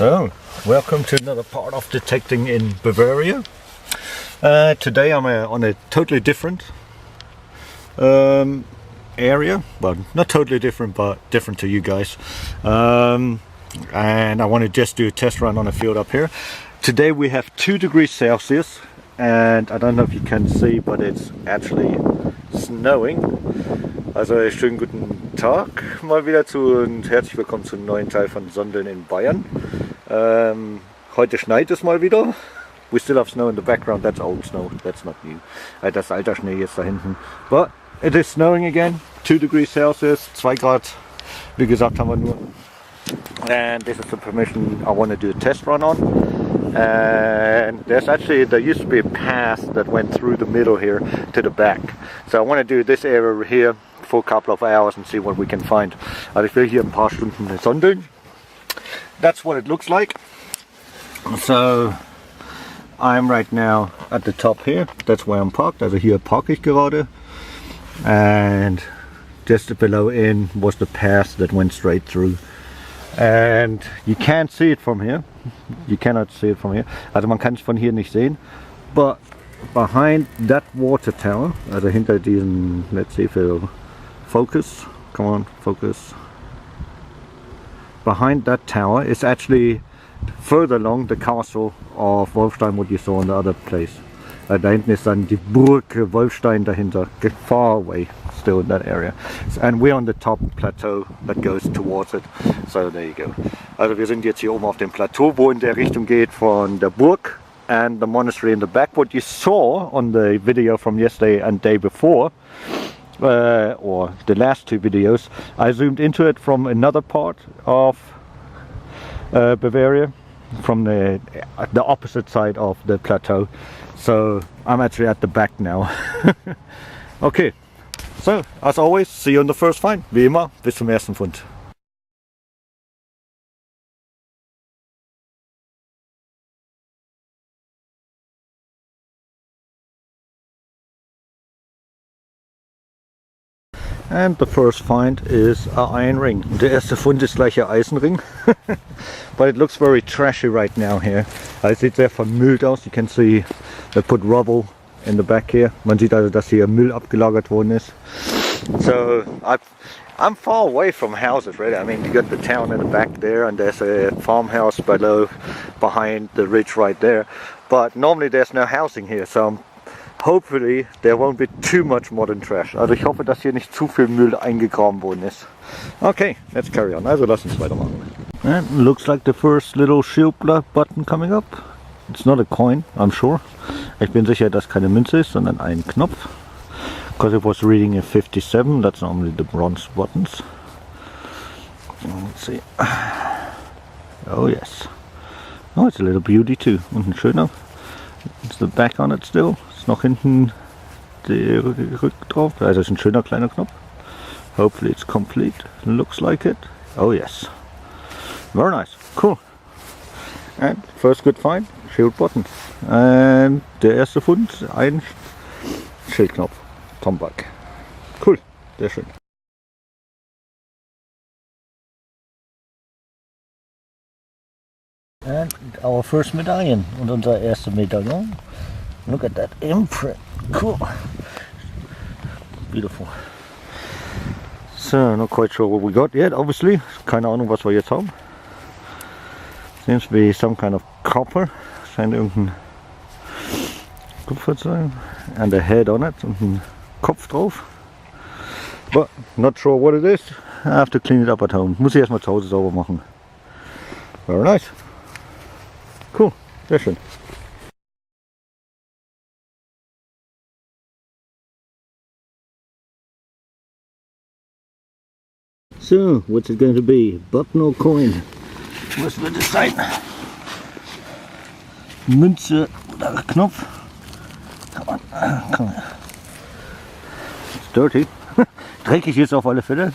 So, welcome to another part of detecting in Bavaria. Today I'm on a totally different area. Well, not totally different, but different to you guys. And I want to just do a test run on a field up here. Today we have 2 degrees Celsius, and I don't know if you can see, but it's actually snowing. Also schönen guten Tag mal wieder und herzlich willkommen zu einem neuen Teil von Sondeln in Bayern. Heute schneit es mal wieder. We still have snow in the background. That's old snow, that's not new. Das ist alter Schnee jetzt da hinten. But it is snowing again. 2 degrees Celsius, 2 Grad. Wie gesagt haben wir nur. And this is the permission I want to do a test run on. And there used to be a path that went through the middle here to the back. So I want to do this area here for a couple of hours and see what we can find. Also ich will hier ein paar Stunden sondeln. That's what it looks like. So I'm right now at the top here. That's where I'm parked. Also hier parke ich gerade. And just below in was the path that went straight through. And you can't see it from here. You cannot see it from here. Also man kann es von hier nicht sehen. But behind that water tower, also hinter diesen, let's see if it'll focus. Come on, focus. Behind that tower is actually further along the castle of Wolfstein, what you saw in the other place. Da hinten ist dann die Burg Wolfstein dahinter, far away still in that area. And we're on the top plateau that goes towards it. So there you go. Also wir sind jetzt hier oben auf dem Plateau, wo in der Richtung geht von der Burg and the monastery in the back. What you saw on the video from yesterday and day before, or the last 2 videos, I zoomed into it from another part of Bavaria, from the opposite side of the plateau. So I'm actually at the back now. Okay, so as always, see you on the first find. Wie immer, bis zum ersten Fund. And the first find is an iron ring. Der erste Fund ist gleich ein Eisenring. But it looks very trashy right now here. Es sieht sehr vermüllt aus. You can see they put rubble in the back here. Man sieht also, dass hier Müll abgelagert worden ist. So I'm far away from houses, really. I mean, you got the town in the back there, and there's a farmhouse behind the ridge right there. But normally there's no housing here, so hopefully there won't be too much modern trash. Also ich hoffe, dass hier nicht zu viel Müll eingegraben worden ist. Okay, let's carry on. Also lass uns weitermachen. And looks like the first little shield button coming up. It's not a coin, I'm sure. Ich bin sicher, dass keine Münze ist, sondern ein Knopf. Because it was reading a 57, that's normally the bronze buttons. Let's see. Oh yes. Oh, it's a little beauty too. Und ein schöner. It's the back on it still. Ist noch hinten der Rück drauf. Also ist ein schöner kleiner Knopf. Hopefully it's complete. Looks like it. Oh yes. Very nice. Cool. And first good find. Shield button. And der erste Fund. Ein Schildknopf. Tomback. Cool. Sehr schön. And our first medallion. Und unser erster Medaillon. Look at that imprint. Cool. Beautiful. So, not quite sure what we got yet, obviously. Keine Ahnung, was wir jetzt haben. Seems to be some kind of copper. Scheint irgendein Kupfer zu sein. And a head on it. Und ein Kopf drauf. But not sure what it is. I have to clean it up at home. Muss ich erstmal zu Hause sauber machen. Very nice. Cool. Sehr schön. So, what's it going to be? Button or coin? Was wird es sein? Münze oder Knopf? Come on. It's dirty. Dreckig ist auf alle Fälle.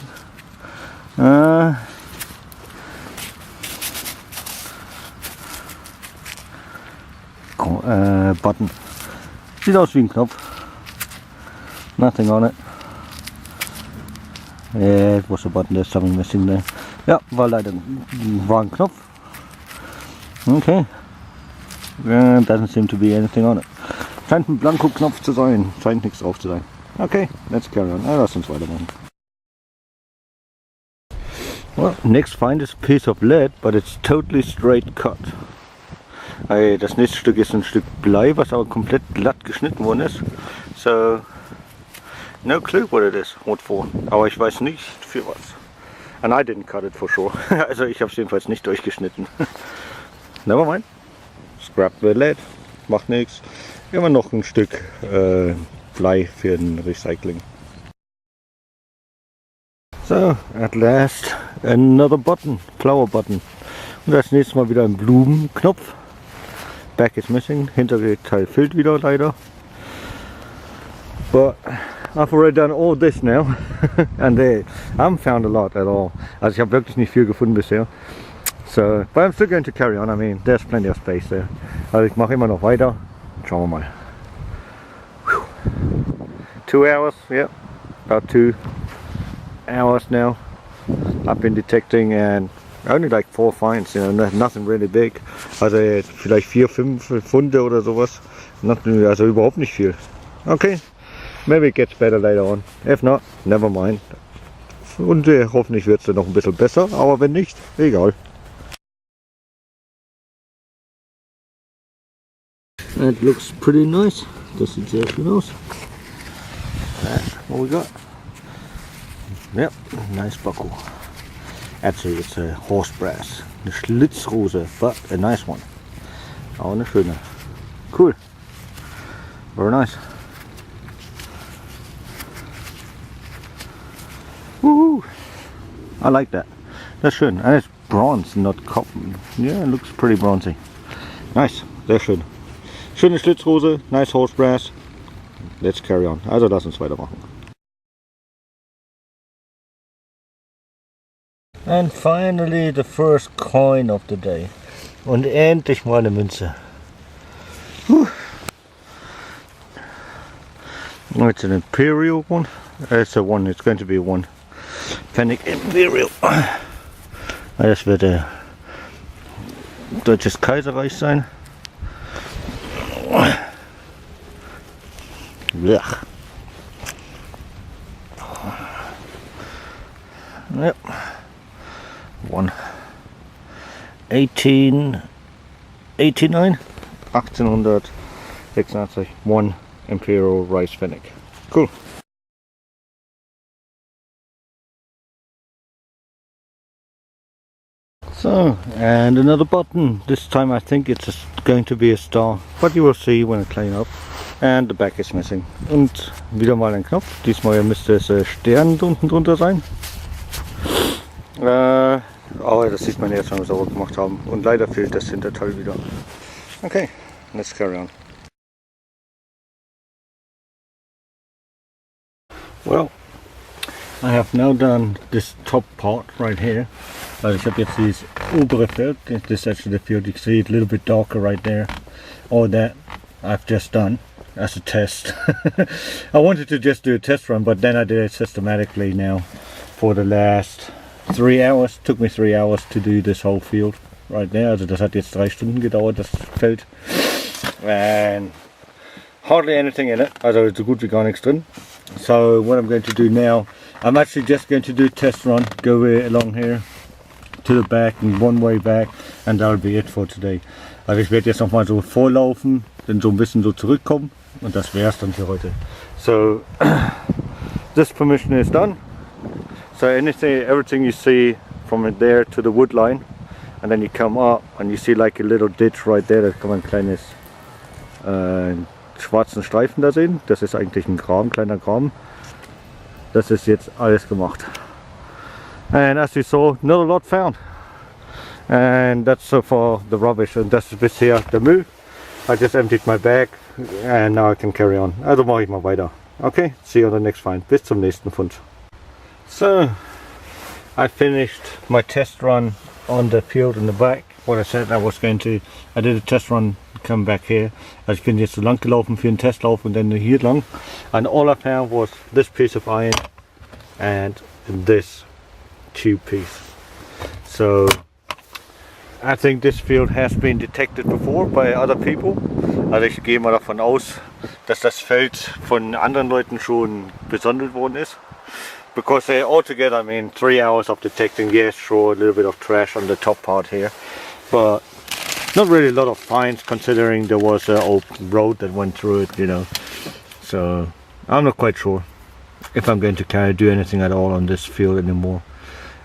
Button. Sieht aus wie ein Knopf. Nothing on it. Yeah, it was a button, there's something missing there. Ja, war leider ein Knopf. Okay. Doesn't seem to be anything on it. Scheint ein Blanko-Knopf zu sein. Scheint nichts drauf zu sein. Okay, let's carry on. Lass uns weitermachen. Well, next find is a piece of lead, but it's totally straight cut. Das nächste Stück ist ein Stück Blei, was aber komplett glatt geschnitten worden ist. So, no clue what it is, what for. Aber ich weiß nicht für was. And I didn't cut it for sure. Also ich habe es jedenfalls nicht durchgeschnitten. Never mind. Scrap the lead. Macht nichts. Immer noch ein Stück Blei für den Recycling. So, at last another button, flower button. Und das nächste Mal wieder ein Blumenknopf. Back is missing, Hinterteil fehlt wieder leider. But I've already done all this now and I haven't found a lot at all. Also ich habe wirklich nicht viel gefunden bisher. So, but I'm still going to carry on. I mean, there's plenty of space there. Also ich mache immer noch weiter. Schauen wir mal. 2 hours, yeah, about 2 hours now. I've been detecting and only like 4 finds, you know, nothing really big. Also vielleicht 4, 5 Funde oder sowas. Also überhaupt nicht viel. Okay, maybe it gets better later on. If not, never mind. Und hoffentlich wird es dann noch ein bisschen besser, aber wenn nicht, egal. That looks pretty nice. Das sieht sehr schön aus. What we got? Yep, nice buckle. Actually, it's a horse brass. Eine Schlitzrose, but a nice one. Auch eine schöne. Cool. Very nice. Woohoo! I like that. That's schön. And it's bronze, not copper. Yeah, it looks pretty bronzy. Nice. Sehr schön. Schöne Schlitzrose, nice horse brass. Let's carry on. Also lass uns weitermachen. And finally the first coin of the day. Und endlich mal eine Münze. It's an imperial one. It's a one. It's going to be a one. Pfennig Imperial. Das wird Deutsches Kaiserreich sein. Blech. Yep. One. 1889. 1886. One Imperial Rice Pfennig. Cool. So, and another button. This time I think it's going to be a star, but you will see when I clean up. And the back is missing. Und wieder mal ein Knopf. Diesmal müsste es Stern unten drunter sein. Aber das sieht man jetzt, wenn wir es sauber gemacht haben. Und leider fehlt das Hinterteil wieder. Okay, let's carry on. Well, I have now done this top part right here. Also ich habe jetzt dieses obere Feld. This is actually the field. You can see it a little bit darker right there. All that I've just done as a test. I wanted to just do a test run, but then I did it systematically now for the last 3 hours. Took me 3 hours to do this whole field right there. Also das hat jetzt 3 Stunden gedauert, das Feld. And hardly anything in it. Also so gut wie gar nichts drin. So what I'm going to do now, I'm actually just going to do a test run. Go along here to the back and one way back, and that'll be it for today. Also ich werde jetzt noch mal so vorlaufen, dann so ein bisschen so zurückkommen und das wäre es dann für heute. So this permission is done. So everything you see from there to the wood line, and then you come up and you see like a little ditch right there. Da kann man ein kleines schwarzen Streifen da sehen. Das ist eigentlich ein Graben, kleiner Graben. Das ist jetzt alles gemacht. And as you saw, not a lot found. And that's so far the rubbish. And das ist bisher der Müll. I just emptied my bag and now I can carry on. Also mache ich mal weiter. Okay, see you on the next find. Bis zum nächsten Fund. So, I finished my test run on the field in the back. What I said I was going to, I did a test run, come back here. Also ich bin jetzt so lang gelaufen für einen Testlauf und dann hier lang. And all I found was this piece of iron and this tube piece. So I think this field has been detected before by other people. Also ich gehe mal davon aus, dass das Feld von anderen Leuten schon besondelt worden ist. Because altogether, I mean, 3 hours of detecting, yes, sure, a little bit of trash on the top part here, but not really a lot of finds considering there was an old road that went through it, you know. So I'm not quite sure if I'm going to kind of do anything at all on this field anymore.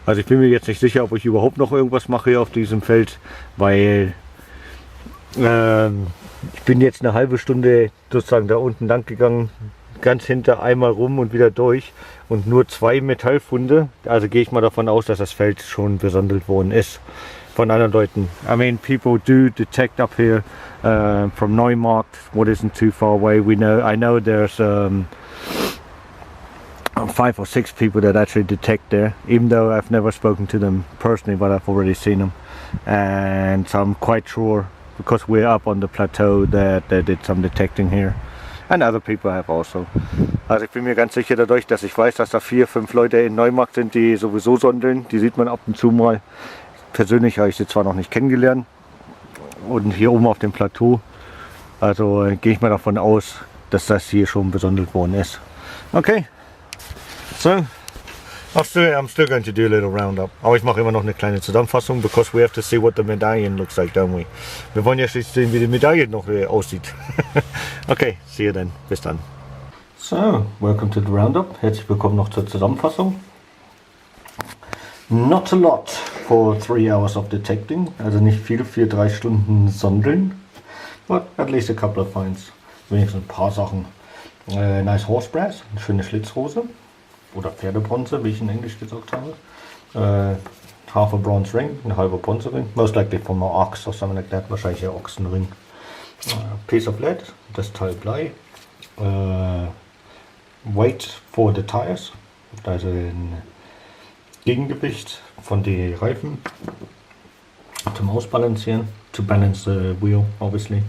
Also ich bin mir jetzt nicht sicher, ob ich überhaupt noch irgendwas mache hier auf diesem Feld, weil ich bin jetzt eine halbe Stunde sozusagen da unten lang gegangen, ganz hinter einmal rum und wieder durch und nur 2 Metallfunde. Also gehe ich mal davon aus, dass das Feld schon besondelt worden ist von anderen Leuten. I mean, people do detect up here from Neumarkt, what isn't too far away. I know there's 5 or 6 people that actually detect there, even though I've never spoken to them personally, but I've already seen them. And so I'm quite sure, because we're up on the plateau, that they did some detecting here. And other people have also. Also ich bin mir ganz sicher dadurch, dass ich weiß, dass da 4, 5 Leute in Neumarkt sind, die sowieso sondeln. Die sieht man ab und zu mal. Persönlich habe ich sie zwar noch nicht kennengelernt. Und hier oben auf dem Plateau. Also gehe ich mal davon aus, dass das hier schon besondelt worden ist. Okay. So, I'm still going to do a little roundup. Aber ich mache immer noch eine kleine Zusammenfassung, because we have to see what the medallion looks like, don't we? Wir wollen ja schließlich sehen, wie die Medaille noch aussieht. Okay, see you then. Bis dann. So, welcome to the roundup. Herzlich willkommen noch zur Zusammenfassung. Not a lot for 3 hours of detecting. Also nicht viel für 3 Stunden sondeln. But at least a couple of finds. Wenigstens ein paar Sachen. Nice horse brass, eine schöne Schlitzrose. Oder Pferdebronze, wie ich in Englisch gesagt habe. Half a bronze ring, ein halber Bronzering. Most likely from an ox or something like that. Wahrscheinlich ein Ochsenring. Piece of lead, das Teil Blei. Weight for the tires. Also ein Gegengewicht von den Reifen. Zum Ausbalancieren. To balance the wheel, obviously.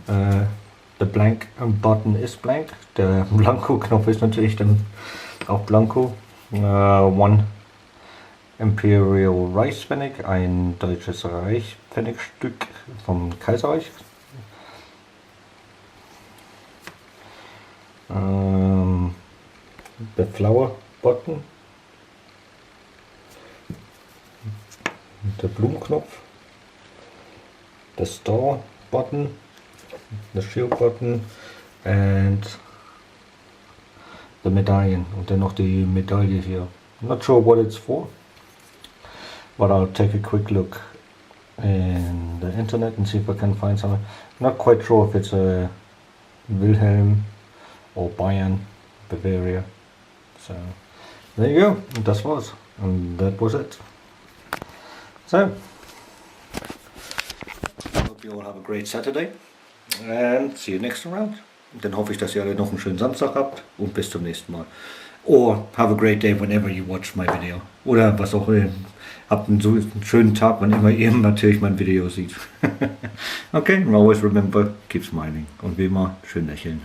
The blank button is blank. Der Blanko-Knopf ist natürlich dann auch Blanko. 1 Imperial Reichspfennig, ein deutsches Reichspfennigstück vom Kaiserreich. The Flower Button. Der Blumenknopf. The Star Button. The Shield Button. And the medallion. Und dann noch die Medaille hier. I'm not sure what it's for, but I'll take a quick look in the internet and see if I can find something. Not quite sure if it's a Wilhelm or Bayern, Bavaria. So there you go. Und das war's. And that was it. So I hope you all have a great Saturday and see you next round. Dann hoffe ich, dass ihr alle noch einen schönen Samstag habt und bis zum nächsten Mal. Or have a great day whenever you watch my video. Oder was auch immer. Habt einen schönen Tag, wann immer ihr natürlich mein Video seht. Okay, and always remember, keep smiling. Und wie immer, schön lächeln.